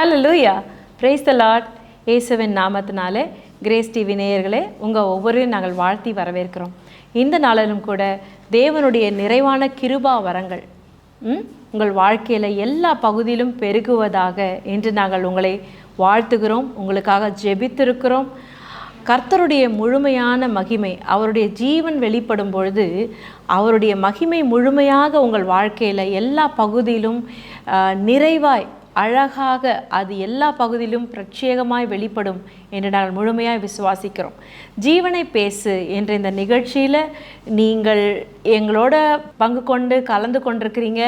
Hallelujah, praise the Lord. இயேசுவின் நாமத்தினாலே grace TV நேயர்களே உங்கள் ஒவ்வொருவரையும் நாங்கள் வாழ்த்தி வரவேற்கிறோம். இந்த நாளிலும் கூட தேவனுடைய நிறைவான கிருபா வரங்கள் உங்கள் வாழ்க்கையில் எல்லா பகுதியிலும் பெருகுவதாக என்று நாங்கள் உங்களை வாழ்த்துகிறோம். உங்களுக்காக ஜெபித்திருக்கிறோம். கர்த்தருடைய முழுமையான மகிமை, அவருடைய ஜீவன் வெளிப்படும் பொழுது அவருடைய மகிமை முழுமையாக உங்கள் வாழ்க்கையில் எல்லா பகுதியிலும் நிறைவாய் அழகாக அது எல்லா பகுதியிலும் பிரத்யேகமாய் வெளிப்படும் என்று நாங்கள் முழுமையாக விசுவாசிக்கிறோம். ஜீவனை பேசு என்ற இந்த நிகழ்ச்சியில் நீங்கள் எங்களோட பங்கு கொண்டு கலந்து கொண்டிருக்கிறீங்க.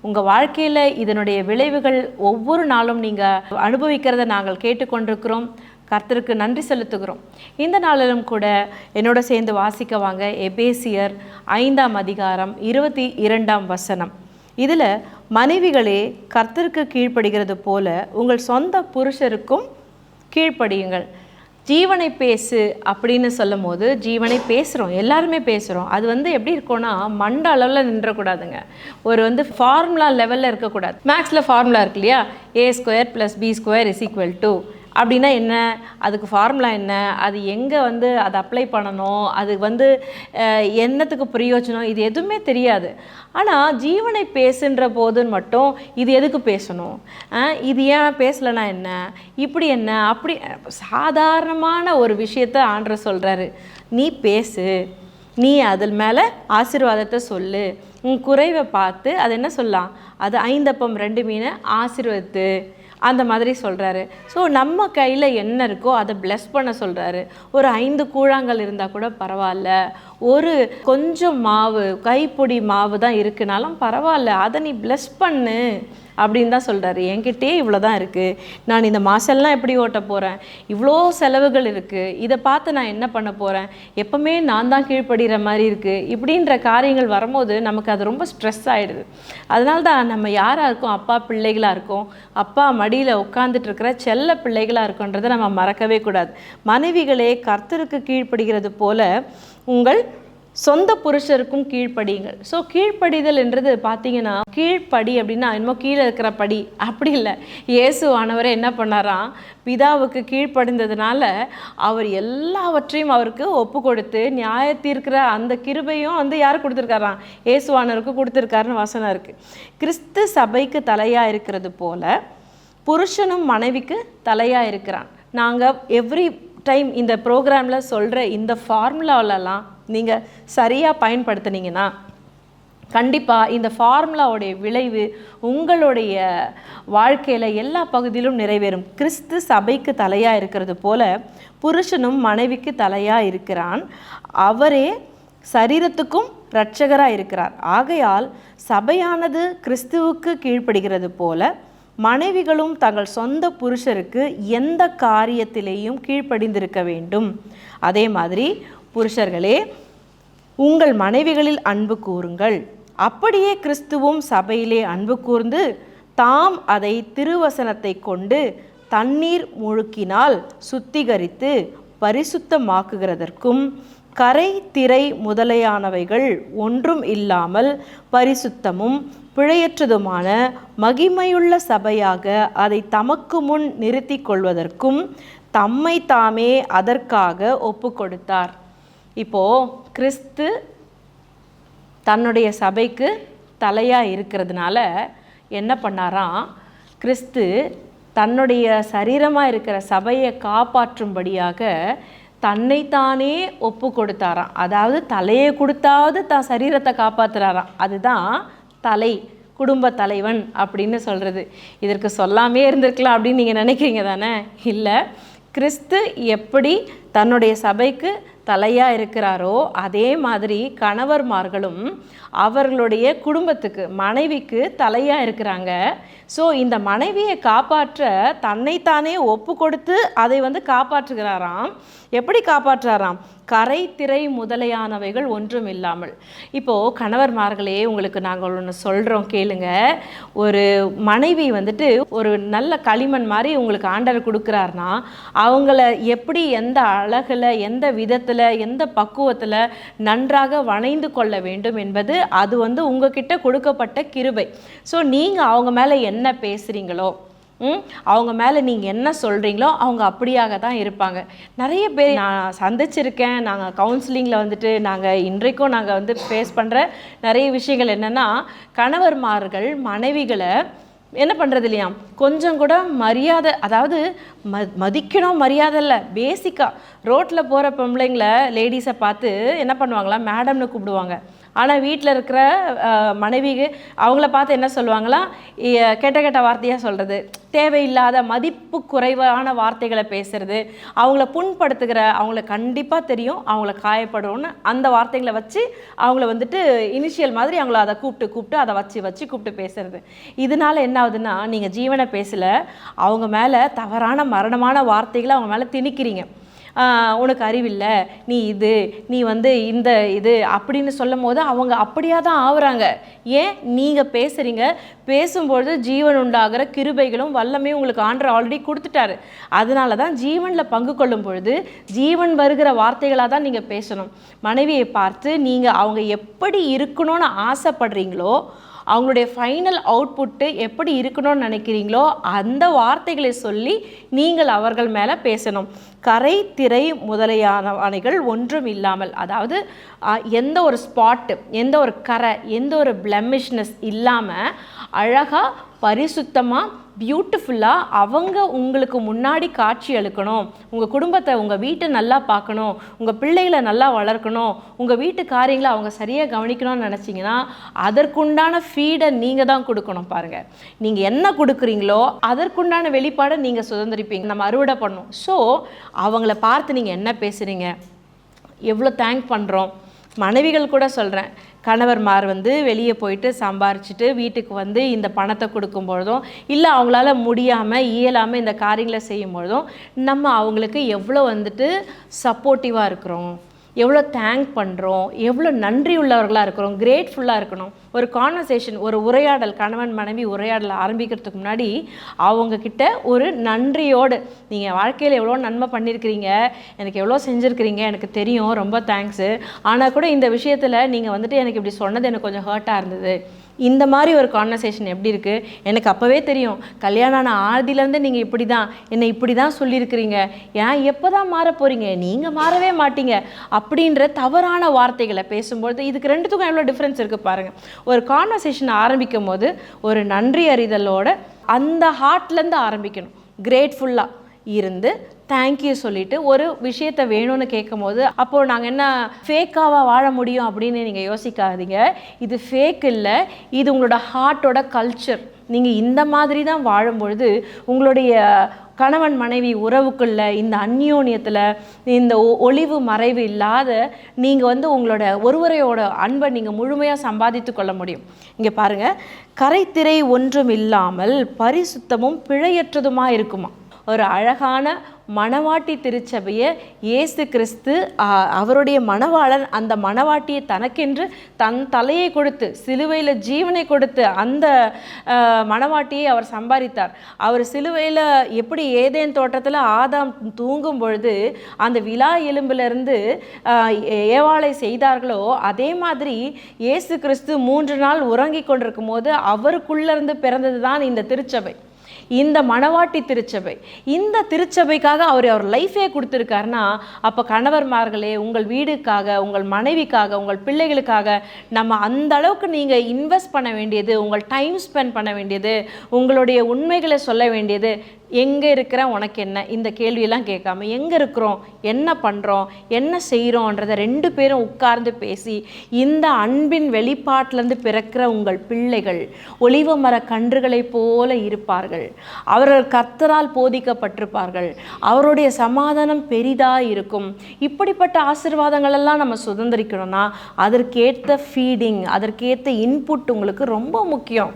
உங்கள் வாழ்க்கையில் இதனுடைய விளைவுகள் ஒவ்வொரு நாளும் நீங்கள் அனுபவிக்கிறத நாங்கள் கேட்டுக்கொண்டிருக்கிறோம். கர்த்தருக்கு நன்றி செலுத்துகிறோம். இந்த நாளிலும் கூட என்னோட சேர்ந்து வாசிக்க வாங்க. எபேசியர் 5ஆம் அதிகாரம் 22ஆம் வசனம். இதில் மனைவிகளே கர்த்தருக்கு கீழ்ப்படுகிறது போல உங்கள் சொந்த புருஷருக்கும் கீழ்ப்படியுங்கள். ஜீவனை பேசு அப்படின்னு சொல்லும் போது ஜீவனை பேசுகிறோம், எல்லாருமே பேசுகிறோம். அது எப்படி இருக்கும்னா மண்ட அளவில் நின்றக்கூடாதுங்க. ஒரு ஃபார்முலா லெவலில் இருக்கக்கூடாது. மேக்ஸில் ஃபார்முலா இருக்கு இல்லையா, a² + b² = அப்படின்னா என்ன, அதுக்கு ஃபார்முலா என்ன, அது எங்கே அதை அப்ளை பண்ணணும், அது என்னத்துக்கு பிரயோஜனம், இது எதுவுமே தெரியாது. ஆனால் ஜீவனை பேசுன்ற போதுன்னு மட்டும் இது எதுக்கு பேசணும், இது ஏன் பேசலைன்னா என்ன, இப்படி என்ன, அப்படி சாதாரணமான ஒரு விஷயத்தை ஆண்டவர் சொல்கிறாரு. நீ பேசு, நீ அதில் மேலே ஆசீர்வாதத்தை சொல்லு, உன் குறைவை பார்த்து அது என்ன சொல்லலாம், அது 5 அப்பம் 2 மீனை ஆசீர்வதித்து அந்த மாதிரி சொல்கிறாரு. ஸோ நம்ம கையில் என்ன இருக்கோ அதை பிளஸ் பண்ண சொல்கிறாரு. ஒரு 5 கூழாங்கல் இருந்தால் கூட பரவாயில்ல, ஒரு கொஞ்சம் மாவு, கைப்பொடி மாவு தான் இருக்குனாலும் பரவாயில்ல, அதை நீ பிளஸ் பண்ணு அப்படின்னு தான் சொல்கிறாரு. என்கிட்டே இவ்வளோ தான் இருக்குது, நான் இந்த மாதம்லாம் எப்படி ஓட்ட போகிறேன், இவ்வளோ செலவுகள் இருக்குது, இதை பார்த்து நான் என்ன பண்ண போகிறேன், எப்போவுமே நான் தான் கீழ்ப்படுகிற மாதிரி இருக்குது, இப்படின்ற காரியங்கள் வரும்போது நமக்கு அது ரொம்ப ஸ்ட்ரெஸ் ஆகிடுது. அதனால தான் நம்ம யாராக இருக்கோம், அப்பா பிள்ளைகளாக இருக்கோம், அப்பா மடியில் உட்காந்துட்டு இருக்கிற செல்ல பிள்ளைகளாக இருக்கோன்றதை நம்ம மறக்கவே கூடாது. மனைவிகளே கர்த்தருக்கு கீழ்ப்படுகிறது போல உங்கள் சொந்த புருஷருக்கும் கீழ்ப்படியுங்கள். ஸோ கீழ்ப்படிதல் என்றது பார்த்தீங்கன்னா, கீழ்ப்படி அப்படின்னா என்னமோ கீழே இருக்கிற படி அப்படி இல்லை. இயேசு ஆனவரே என்ன பண்ணாராம், பிதாவுக்கு கீழ்ப்படிந்ததுனால அவர் எல்லாவற்றையும் அவருக்கு ஒப்பு கொடுத்து நியாய தீர்க்கிற அந்த கிருபையும் யார் கொடுத்துருக்காராம், இயேசுவானவருக்கு கொடுத்துருக்காருன்னு வசனம் இருக்குது. கிறிஸ்து சபைக்கு தலையாக இருக்கிறது போல புருஷனும் மனைவிக்கு தலையாக இருக்கிறான். நாங்கள் எவ்ரி டைம் இந்த ப்ரோக்ராமில் சொல்கிற இந்த ஃபார்முலாவிலலாம் நீங்கள் சரியாக பயன்படுத்தினீங்கன்னா கண்டிப்பாக இந்த ஃபார்முலாவுடைய விளைவு உங்களுடைய வாழ்க்கையில் எல்லா பகுதியிலும் நிறைவேறும். கிறிஸ்து சபைக்கு தலையாக இருக்கிறது போல புருஷனும் மனைவிக்கு தலையாக இருக்கிறான், அவரே சரீரத்துக்கும் இரட்சகராக இருக்கிறார். ஆகையால் சபையானது கிறிஸ்துவுக்கு கீழ்ப்படுகிறது போல மனைவிகளும் தங்கள் சொந்த புருஷருக்கு எந்த காரியத்திலேயும் கீழ்ப்படிந்திருக்க வேண்டும். அதே மாதிரி புருஷர்களே உங்கள் மனைவிகளில் அன்பு கூறுங்கள். அப்படியே கிறிஸ்துவும் சபையிலே அன்பு கூர்ந்து தாம் அதை திருவசனத்தை கொண்டு தண்ணீர் முழுக்கினால் சுத்திகரித்து பரிசுத்தமாக்குகிறதற்கும் கரை திரை முதலையானவைகள் ஒன்றும் இல்லாமல் பரிசுத்தமும் பிழையற்றதுமான மகிமையுள்ள சபையாக அதை தமக்கு முன் நிறுத்தி கொள்வதற்கும் தம்மை தாமே அதற்காக ஒப்பு கொடுத்தார். இப்போது கிறிஸ்து தன்னுடைய சபைக்கு தலையாக இருக்கிறதுனால என்ன பண்ணாராம், கிறிஸ்து தன்னுடைய சரீரமாக இருக்கிற சபையை காப்பாற்றும்படியாக தன்னைத்தானே ஒப்பு கொடுத்தாராம். அதாவது தலையை கொடுத்தாவது தான் சரீரத்தை காப்பாற்றுறாராம். அதுதான் தலை, குடும்ப தலைவன் அப்படின்னு சொல்கிறது. இதற்கு சொல்லாமே இருந்திருக்கலாம் அப்படின்னு நீங்கள் நினைக்கிறீங்க தானே? இல்லை, கிறிஸ்து எப்படி தன்னுடைய சபைக்கு தலையாக இருக்கிறாரோ அதே மாதிரி கணவர்மார்களும் அவர்களுடைய குடும்பத்துக்கு மனைவிக்கு தலையாக இருக்கிறாங்க. ஸோ இந்த மனைவியை காப்பாற்ற தன்னைத்தானே ஒப்பு கொடுத்து அதை காப்பாற்றுகிறாராம். எப்படி காப்பாற்றுறாராம், கரை திரை முதலையானவைகள் ஒன்றும் இல்லாமல். இப்போது கணவர்மார்களே, உங்களுக்கு நாங்கள் ஒன்று சொல்கிறோம் கேளுங்க. ஒரு மனைவி ஒரு நல்ல களிமண் மாதிரி உங்களுக்கு ஆண்டவர் கொடுக்குறாருனா அவங்கள எப்படி எந்த அழகில், எந்த விதத்தில், எந்த பக்குவத்தில் நன்றாக வணைந்து கொள்ள வேண்டும் என்பது அது உங்ககிட்ட கொடுக்கப்பட்ட கிருபை. ஸோ நீங்கள் அவங்க மேலே என்ன பேசுகிறீங்களோ, அவங்க மேலே நீங்கள் என்ன சொல்கிறீங்களோ அவங்க அப்படியாக தான் இருப்பாங்க. நிறைய பேர் நான் சந்திச்சிருக்கேன். நாங்கள் கவுன்சிலிங்கில் வந்துட்டு இன்றைக்கும் நாங்கள் வந்து ஃபேஸ் பண்ணுற நிறைய விஷயங்கள் என்னென்னா, கணவர்மார்கள் மனைவிகளை என்ன பண்ணுறது இல்லையா, கொஞ்சம் கூட மரியாதை, அதாவது மதிக்கணும், மரியாதை இல்லை, பேசிக்காக ரோட்டில் போகிற பொம்பளைங்களை லேடிஸை பார்த்து என்ன பண்ணுவாங்களா, மேடம்னு கூப்பிடுவாங்க. ஆனால் வீட்டில் இருக்கிற மனைவிக்கு அவங்கள பார்த்து என்ன சொல்லுவாங்களா, கெட்ட கெட்ட வார்த்தையாக சொல்கிறது, தேவையில்லாத மதிப்பு குறைவான வார்த்தைகளை பேசுகிறது, அவங்கள புண்படுத்துகிற, அவங்கள கண்டிப்பாக தெரியும் அவங்கள காயப்படும்னு அந்த வார்த்தைகளை வச்சு அவங்கள வந்துட்டு இனிஷியல் மாதிரி அவங்கள அதை கூப்பிட்டு அதை வச்சு கூப்பிட்டு பேசுறது. இதனால என்ன ஆகுதுன்னா, நீங்கள் ஜீவனை பேசலை, அவங்க மேலே தவறான மரணமான வார்த்தைகளை அவங்க மேலே திணிக்கிறீங்க. உனக்கு அறிவில்லை, நீ வந்து இந்த இது அப்படின்னு சொல்லும் போது அவங்க அப்படியே தான் ஆகுறாங்க. ஏன், நீங்கள் பேசுகிறீங்க, பேசும்பொழுது ஜீவன் உண்டாகிற கிருபைகளும் வல்லமையும் உங்களுக்கு ஆண்டவர் ஆல்ரெடி கொடுத்துட்டாரு. அதனால தான் ஜீவனில் பங்கு கொள்ளும் பொழுது ஜீவன் வருகிற வார்த்தைகளாக தான் நீங்கள் பேசணும். மனைவியை பார்த்து நீங்கள் அவங்க எப்படி இருக்கணும்னு ஆசைப்படுறீங்களோ, அவங்களுடைய ஃபைனல் அவுட்புட்டு எப்படி இருக்கணும்னு நினைக்கிறீங்களோ அந்த வார்த்தைகளை சொல்லி நீங்கள் அவர்கள் மேலே பேசணும். கரை திரை முதலையானவைகள் ஒன்றும் இல்லாமல், அதாவது எந்த ஒரு ஸ்பாட்டு, எந்த ஒரு கரை, எந்த ஒரு பிளெமிஷ்னஸ் இல்லாமல் அழகாக பரிசுத்தமாக பியூட்டிஃபுல்லாக அவங்க உங்களுக்கு முன்னாடி காட்சி அளிக்கணும். உங்கள் குடும்பத்தை, உங்கள் வீட்டை நல்லா பார்க்கணும், உங்கள் பிள்ளைகளை நல்லா வளர்க்கணும், உங்கள் வீட்டு காரியங்களை அவங்க சரியாக கவனிக்கணும்னு நினச்சிங்கன்னா அதற்குண்டான ஃபீடை நீங்கள் தான் கொடுக்கணும். பாருங்கள், நீங்கள் என்ன கொடுக்குறீங்களோ அதற்குண்டான வெளிப்பாடை நீங்கள் சுதந்திரிப்பீங்க. நம்ம அறுவடை பண்ணணும். ஸோ அவங்கள பார்த்து நீங்கள் என்ன பேசுகிறீங்க, எவ்வளோ தேங்க் பண்ணுறோம். மனைவிகள் கூட சொல்கிறேன், கணவர்மார் வந்து வெளியே போயிட்டு சம்பாரிச்சிட்டு வீட்டுக்கு வந்து இந்த பணத்தை கொடுக்கும் பொழுதும், இல்லை அவங்களால முடியாமல் இயலாமல் இந்த காரியங்களை செய்யும் பொழுதும் நம்ம அவங்களுக்கு எவ்வளோ வந்துட்டு சப்போர்ட்டிவாக இருக்கிறோம், எவ்வளோ தேங்க் பண்ணுறோம், எவ்வளோ நன்றி உள்ளவர்களாக இருக்கிறோம், கிரேட்ஃபுல்லாக இருக்கணும். ஒரு கான்வர்சேஷன், ஒரு உரையாடல், கணவன் மனைவி உரையாடல் ஆரம்பிக்கிறதுக்கு முன்னாடி அவங்கக்கிட்ட ஒரு நன்றியோடு, நீங்கள் வாழ்க்கையில் எவ்வளோ நன்மை பண்ணியிருக்கிறீங்க, எனக்கு எவ்வளோ செஞ்சுருக்கிறீங்க, எனக்கு தெரியும், ரொம்ப தேங்க்ஸு, ஆனால் கூட இந்த விஷயத்தில் நீங்கள் வந்துட்டு எனக்கு இப்படி சொன்னது எனக்கு கொஞ்சம் ஹர்ட்டாக இருந்தது. இந்த மாதிரி ஒரு கான்வர்சேஷன் எப்படி இருக்குது, எனக்கு அப்போவே தெரியும், கல்யாணம் ஆன ஆதிலேருந்து நீங்கள் என்னை இப்படி தான் சொல்லியிருக்கிறீங்க, ஏன் எப்போ தான் மாற போகிறீங்க, நீங்கள் மாறவே மாட்டீங்க அப்படின்ற தவறான வார்த்தைகளை பேசும்பொழுது இதுக்கு ரெண்டுத்துக்கும் எவ்வளோ டிஃப்ரென்ஸ் இருக்குது பாருங்கள். ஒரு கான்வர்சேஷன் ஆரம்பிக்கும் போது ஒரு நன்றி அறிதலோட அந்த ஹார்ட்லேருந்து ஆரம்பிக்கணும். கிரேட்ஃபுல்லாக இருந்து தேங்க்யூ சொல்லிவிட்டு ஒரு விஷயத்தை வேணும்னு கேட்கும் போது, அப்போது நாங்கள் என்ன ஃபேக்காக வாழ முடியும் அப்படின்னு நீங்கள் யோசிக்காதீங்க. இது ஃபேக் இல்லை, இது உங்களோட ஹார்ட்டோட கல்ச்சர். நீங்கள் இந்த மாதிரி தான் வாழும்பொழுது உங்களுடைய கணவன் மனைவி உறவுக்குள்ள இந்த அந்யோன்யத்தில் இந்த ஒளிவு மறைவு இல்லாத நீங்கள் வந்து உங்களோட ஒருவரையோட அன்பை நீங்கள் முழுமையாக சம்பாதித்து கொள்ள முடியும். இங்கே பாருங்கள், கரைத்திரை ஒன்றும் இல்லாமல் பரிசுத்தமும் பிழையற்றதுமாக இருக்குமா. ஒரு அழகான மணவாட்டி திருச்சபையை இயேசு கிறிஸ்து அவருடைய மணவாளன் அந்த மணவாட்டியை தனக்கென்று தன் தலையை கொடுத்து சிலுவையில் ஜீவனை கொடுத்து அந்த மணவாட்டியை அவர் சம்பாதித்தார். அவர் சிலுவையில் எப்படி ஏதேன் தோட்டத்தில் ஆதாம் தூங்கும் பொழுது அந்த விலா எலும்பிலிருந்து ஏவாளை செய்தார்களோ, அதே மாதிரி இயேசு கிறிஸ்து 3 நாள் உறங்கி கொண்டிருக்கும் போது அவருக்குள்ளேருந்து பிறந்தது தான் இந்த திருச்சபை, இந்த மணவாட்டி திருச்சபை. இந்த திருச்சபைக்காக அவர் லைஃபே கொடுத்துருக்காருன்னா, அப்போ கணவர்மார்களே, உங்கள் வீடுக்காக, உங்கள் மனைவிக்காக, உங்கள் பிள்ளைகளுக்காக நம்ம அந்த அளவுக்கு நீங்கள் இன்வெஸ்ட் பண்ண வேண்டியது, உங்கள் டைம் ஸ்பெண்ட் பண்ண வேண்டியது, உங்களுடைய உண்மைகளை சொல்ல வேண்டியது. எங்கே இருக்கிற உனக்கு என்ன, இந்த கேள்வியெல்லாம் கேட்காம எங்கே இருக்கிறோம், என்ன பண்ணுறோம், என்ன செய்கிறோன்றதை 2 பேரும் உட்கார்ந்து பேசி இந்த அன்பின் வெளிப்பாட்டிலேருந்து பிறக்கிற உங்கள் பிள்ளைகள் ஒலிவ மர கன்றுகளை போல இருப்பார்கள். அவர்கள் கர்த்தரால் போதிக்கப்பட்டிருப்பார்கள். அவருடைய சமாதானம் பெரிதாக இருக்கும். இப்படிப்பட்ட ஆசீர்வாதங்கள் எல்லாம் நம்ம சுதந்திரிக்கணும்னா அதற்கேற்ற ஃபீடிங், அதற்கேற்ற இன்புட் உங்களுக்கு ரொம்ப முக்கியம்.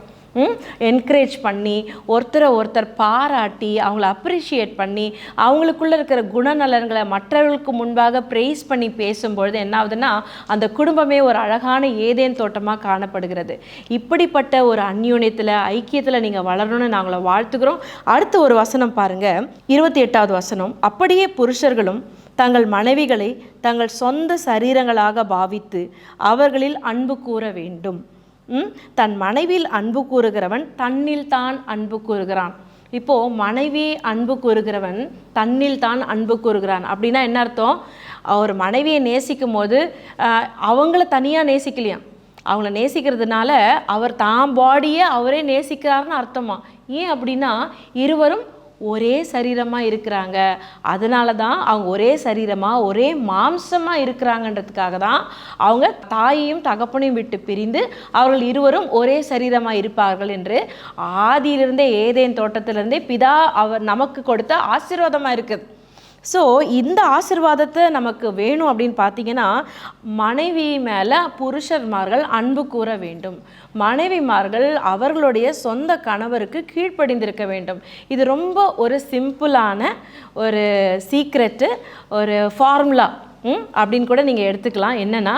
என்கரேஜ் பண்ணி, ஒருத்தர் பாராட்டி, அவங்கள அப்ரிஷியேட் பண்ணி, அவங்களுக்குள்ளே இருக்கிற குணநலன்களை மற்றவர்களுக்கு முன்பாக ப்ரைஸ் பண்ணி பேசும்பொழுது என்ன ஆகுதுன்னா, அந்த குடும்பமே ஒரு அழகான ஏதேன் தோட்டமாக காணப்படுகிறது. இப்படிப்பட்ட ஒரு அந்யோன்யத்தில், ஐக்கியத்தில் நீங்கள் வளரணும்னு நாங்களை வாழ்த்துக்கிறோம். அடுத்த ஒரு வசனம் பாருங்கள், 28வது வசனம். அப்படியே புருஷர்களும் தங்கள் மனைவிகளை தங்கள் சொந்த சரீரங்களாக பாவித்து அவர்களில் அன்பு கூற வேண்டும். தன் மனைவியில் அன்பு கூறுகிறவன் தன்னில் தான் அன்பு கூறுகிறான். இப்போது மனைவி அன்பு கூறுகிறவன் தன்னில் தான் அன்பு கூறுகிறான் அப்படின்னா என்ன அர்த்தம்? அவர் மனைவியை நேசிக்கும் போது அவங்கள தனியாக நேசிக்கலையாம். அவங்கள நேசிக்கிறதுனால அவர் தான் பாடியை அவரே நேசிக்கிறாருன்னு அர்த்தமா. ஏன் அப்படின்னா இருவரும் ஒரே சரீரமாக இருக்கிறாங்க. அதனால தான் அவங்க ஒரே சரீரமாக ஒரே மாம்சமாக இருக்கிறாங்கன்றதுக்காக தான் அவங்க தாயையும் தகப்பனையும் விட்டு பிரிந்து அவர்கள் இருவரும் ஒரே சரீரமாக இருப்பார்கள் என்று ஆதியிலிருந்தே ஏதேன் தோட்டத்திலிருந்தே பிதா அவர் நமக்கு கொடுத்த ஆசீர்வாதமாக இருக்குது. ஸோ இந்த ஆசீர்வாதத்தை நமக்கு வேணும் அப்படின்னு பார்த்தீங்கன்னா மனைவி மேலே புருஷர்மார்கள் அன்பு கூற வேண்டும். மனைவிமார்கள் அவர்களுடைய சொந்த கணவருக்கு கீழ்ப்படிந்திருக்க வேண்டும். இது ரொம்ப ஒரு சிம்பிளான ஒரு சீக்ரெட்டு, ஒரு ஃபார்முலா அப்படின்னு கூட நீங்கள் எடுத்துக்கலாம். என்னென்னா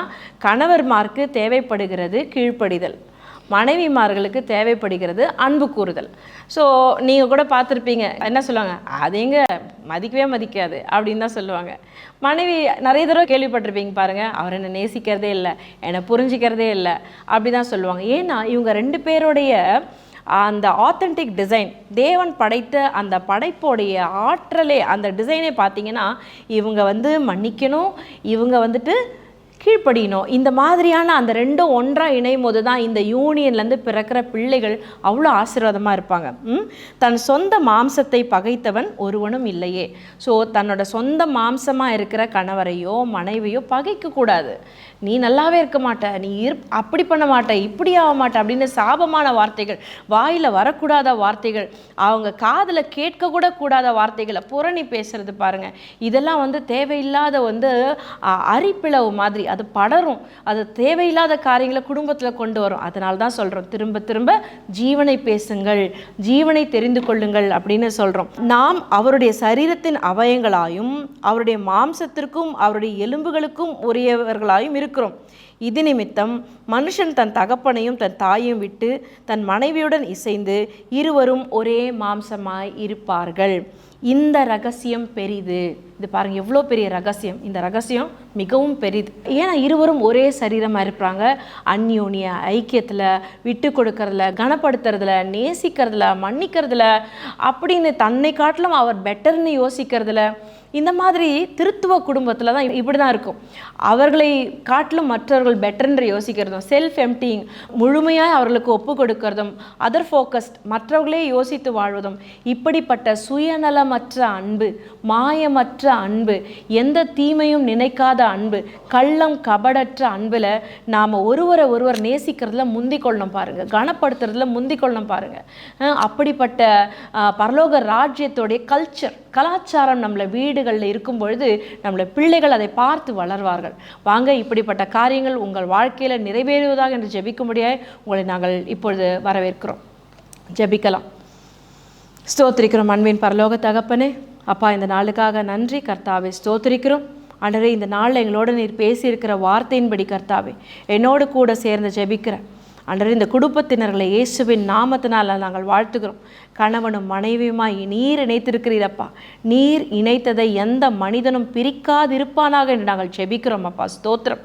கணவர்மாருக்கு தேவைப்படுகிறது கீழ்ப்படிதல், மனைவிமார்களுக்கு தேவைப்படுகிறது அன்பு கூறுதல். ஸோ நீங்கள் கூட பார்த்துருப்பீங்க, என்ன சொல்லுவாங்க, அது எங்க மதிக்கவே மதிக்காது அப்படின்னு தான் சொல்லுவாங்க. மனைவி நிறைய தடவை கேள்விப்பட்டிருப்பீங்க பாருங்கள், அவர் என்னை நேசிக்கிறதே இல்லை, என்னை புரிஞ்சிக்கிறதே இல்லை அப்படி தான் சொல்லுவாங்க. ஏன்னா இவங்க ரெண்டு பேருடைய அந்த ஆத்தென்டிக் டிசைன், தேவன் படைத்த அந்த படைப்போடைய ஆற்றலே, அந்த டிசைனே பார்த்தீங்கன்னா இவங்க மன்னிக்கணும், இவங்க கீழ்ப்படியணும். இந்த மாதிரியான அந்த ரெண்டும் ஒன்றாக இணையும் போது தான் இந்த யூனியன்லேருந்து பிறக்கிற பிள்ளைகள் அவ்வளோ ஆசீர்வாதமாக இருப்பாங்க. தன் சொந்த மாம்சத்தை பகைத்தவன் ஒருவனும் இல்லையே. ஸோ தன்னோட சொந்த மாம்சமாக இருக்கிற கணவரையோ மனைவியோ பகைக்கக்கூடாது. நீ நல்லாவே இருக்க மாட்ட, நீ அப்படி பண்ண மாட்ட, இப்படி ஆக மாட்ட அப்படின்னு சாபமான வார்த்தைகள், வாயில் வரக்கூடாத வார்த்தைகள், அவங்க காதில் கேட்கக்கூட கூடாத வார்த்தைகளை புரணி பேசுறது பாருங்கள். இதெல்லாம் தேவையில்லாத அரிப்பிளவு மாதிரி அது படரும். அது தேவையில்லாத காரியங்களை குடும்பத்தில் கொண்டு வரும். அதனால தான் சொல்கிறோம், திரும்ப திரும்ப ஜீவனை பேசுங்கள், ஜீவனை தெரிந்து கொள்ளுங்கள் அப்படின்னு சொல்கிறோம். நாம் அவருடைய சரீரத்தின் அவயங்களாயும் அவருடைய மாம்சத்திற்கும் அவருடைய எலும்புகளுக்கும் உரியவர்களாயும் இருக்கிறோம். இது நிமித்தம் மனுஷன் தன் தகப்பனையும் தன் தாயையும் விட்டு தன் மனைவியுடன் இசைந்து இருவரும் ஒரே மாம்சமாய் இருப்பார்கள். இந்த ரகசியம் பெரிது. இது பாருங்கள் எவ்வளோ பெரிய ரகசியம். இந்த ரகசியம் மிகவும் பெரிது. ஏன்னா இருவரும் ஒரே சரீரமாக இருப்பாங்க. அந்யோன்ய ஐக்கியத்தில், விட்டு கொடுக்கறதுல, கனப்படுத்துறதுல, நேசிக்கிறதுல, மன்னிக்கிறதுல, அப்படின்னு தன்னை காட்டிலும் அவர் பெட்டர்னு யோசிக்கிறதுல, இந்த மாதிரி திருத்துவ குடும்பத்தில் தான் இப்படி தான் இருக்கும். அவர்களை காட்டிலும் மற்றவர்கள் பெட்டர்ன்ற யோசிக்கிறதும், செல்ஃப் எம்டிங், முழுமையாக அவர்களுக்கு ஒப்பு கொடுக்கறதும், அதர் ஃபோக்கஸ்ட், மற்றவர்களே யோசித்து வாழ்வதும், இப்படிப்பட்ட சுயநலமற்ற அன்பு, மாயமற்ற அன்பு, எந்த தீமையும் நினைக்காத அன்பு, கள்ளம் கபடற்ற அன்பில் நாம் ஒருவரை ஒருவர் நேசிக்கிறதுல முந்திக்கொள்ளணும் பாருங்கள், கனப்படுத்துறதுல முந்திக்கொள்ளணும் பாருங்கள். அப்படிப்பட்ட பரலோக ராஜ்யத்தோடைய கலாச்சாரம் நம்மளை வீடுகளில் இருக்கும் பொழுது நம்மளை பிள்ளைகள் அதை பார்த்து வளர்வார்கள். வாங்க, இப்படிப்பட்ட காரியங்கள் உங்கள் வாழ்க்கையில் நிறைவேறுவதாக என்று ஜெபிக்கும்படியாய் உங்களை நாங்கள் இப்பொழுது வரவேற்கிறோம். ஜெபிக்கலாம். ஸ்தோத்திரிக்கிறோம் அன்பின் பரலோக தகப்பனே, அப்பா இந்த நாளுக்காக நன்றி கர்த்தாவே. ஸ்தோத்திரிக்கிறோம் ஆண்டவரே, இந்த நாளில் எங்களோட நீர் பேசியிருக்கிற வார்த்தையின்படி கர்த்தாவே என்னோடு கூட சேர்ந்து ஜெபிக்கிறேன் ஆண்டவரே. இந்த குடும்பத்தினர்களை இயேசுவின் நாமத்தினால் நாங்கள் வாழ்த்துக்கிறோம். கணவனும் மனைவியுமாய் நீர் இணைத்திருக்கிறீரப்பா. நீர் இணைத்ததை எந்த மனிதனும் பிரிக்காதிருப்பானாக என்று நாங்கள் ஜெபிக்கிறோம் அப்பா. ஸ்தோத்திரம்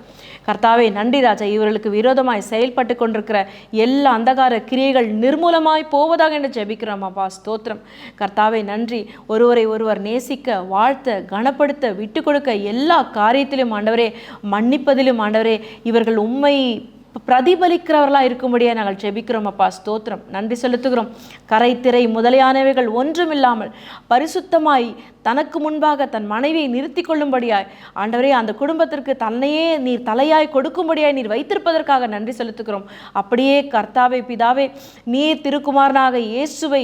கர்த்தாவே. நன்றி ராஜா. இவர்களுக்கு விரோதமாய் செயல்பட்டு கொண்டிருக்கிற எல்லா அந்தகார கிரியைகள் நிர்மூலமாய் போவதாக என்று ஜெபிக்கிறோம் அப்பா. ஸ்தோத்திரம் கர்த்தாவே. நன்றி. ஒருவரை ஒருவர் நேசிக்க, வாழ்த்த, கனப்படுத்த, விட்டு கொடுக்க, எல்லா காரியத்திலும் ஆண்டவரே, மன்னிப்பதிலும் ஆண்டவரே, இவர்கள் உம்மை பிரதிபலிக்கிறவர்களாக இருக்கும்படியாக நாங்கள் ஜெபிக்கிறோம் அப்பா. ஸ்தோத்திரம். நன்றி செலுத்துகிறோம். கரை திரை முதலியானவைகள் ஒன்றுமில்லாமல் பரிசுத்தமாய் தனக்கு முன்பாக தன் மனைவியை நிறுத்தி கொள்ளும்படியாய் ஆண்டவரே, அந்த குடும்பத்திற்கு தன்னையே நீர் தலையாய் கொடுக்கும்படியாய் நீர் வைத்திருப்பதற்காக நன்றி செலுத்துகிறோம். அப்படியே கர்த்தாவே பிதாவே, நீர் திருக்குமாரனாக இயேசுவை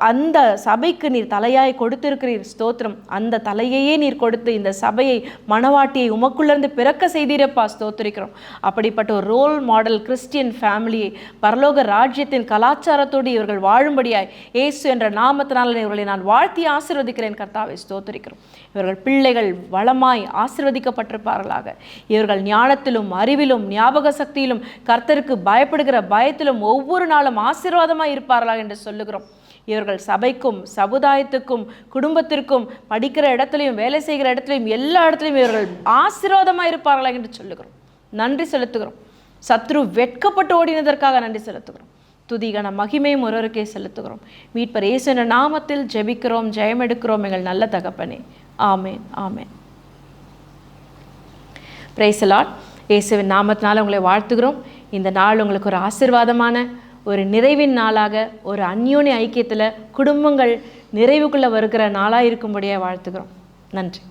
அந்த சபைக்கு நீர் தலையாய் கொடுத்திருக்கிறீர். ஸ்தோத்திரம். அந்த தலையையே நீர் கொடுத்து இந்த சபையை, மணவாட்டியை உமக்குள்ளிருந்து பிறக்க செய்தீரப்பா. ஸ்தோத்திரிக்கிறோம். அப்படிப்பட்ட ஒரு ரோல் மாடல் கிறிஸ்டியன் ஃபேமிலியை பரலோக ராஜ்யத்தின் கலாச்சாரத்தோடு இவர்கள் வாழும்படியாய் இயேசு என்ற நாமத்தினால் இவர்களை நான் வாழ்த்தி ஆசீர்வதிக்கிறேன் கர்த்தாவே. ஸ்தோத்திரிக்கிறோம். இவர்கள் பிள்ளைகள் வளமாய் ஆசீர்வதிக்கப்பட்டிருப்பார்களாக. இவர்கள் ஞானத்திலும் அறிவிலும் ஞாபக சக்தியிலும் கர்த்தருக்கு பயப்படுகிற பயத்திலும் ஒவ்வொரு நாளும் ஆசீர்வாதமாய் இருப்பார்களாக என்று சொல்லுகிறோம். இவர்கள் சபைக்கும் சமுதாயத்துக்கும் குடும்பத்திற்கும் படிக்கிற இடத்துலையும் வேலை செய்கிற இடத்துலையும் எல்லா இடத்துலையும் இவர்கள் ஆசீர்வாதமாக இருப்பார்களாக என்று சொல்லுகிறோம். நன்றி செலுத்துகிறோம். சத்ரு வெட்கப்பட்டு ஓடினதற்காக நன்றி செலுத்துகிறோம். துதிகன மகிமையும் ஒருவருக்கே செலுத்துகிறோம். மீட்பர் இயேசு நாமத்தில் ஜெபிக்கிறோம், ஜெயம் எடுக்கிறோம் எங்கள் நல்ல தகப்பனே. ஆமேன், ஆமேன். Praise the lord. இயேசுவின் நாமத்தினால உங்களை வாழ்த்துகிறோம். இந்த நாள் உங்களுக்கு ஒரு ஆசீர்வாதமான, ஒரு நிறைவின் நாளாக, ஒரு அந்யோன்ய ஐக்கியத்தில் குடும்பங்கள் நிறைவுக்குள்ளே வருகிற நாளாக இருக்கும்படியாக வாழ்த்துகிறோம். நன்றி.